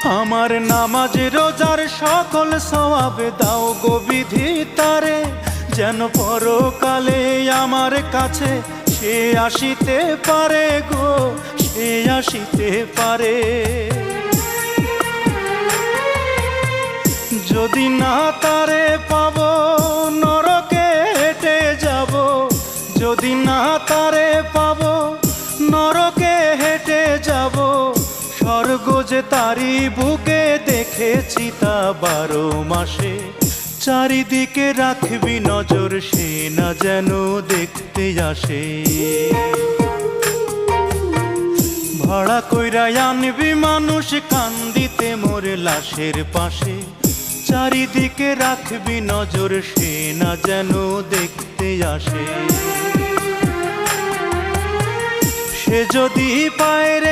আমার নামাজ রোজার সকল সওয়াব দাও গো বিধি তারে, যেন পরকালে আমার কাছে সে আসিতে পারে গো, সে আসিতে পারে। যদি না তারে পাবো নরকে হেঁটে যাব, যদি না তারে পাবো নরকে হেঁটে যাব। স্বর্গ যে তারি বুকে দেখেছি তা 12 মাসে, চারিদিকে রাখবি নজর সে না যেন দেখতে আসে। ভাড়া কইরা আনবি মানুষ কান্দিতে মোর লাশের পাশে, চারিদিকে রাখবি নজর সে না যেন দেখতে আসে। সে যদি পায় রে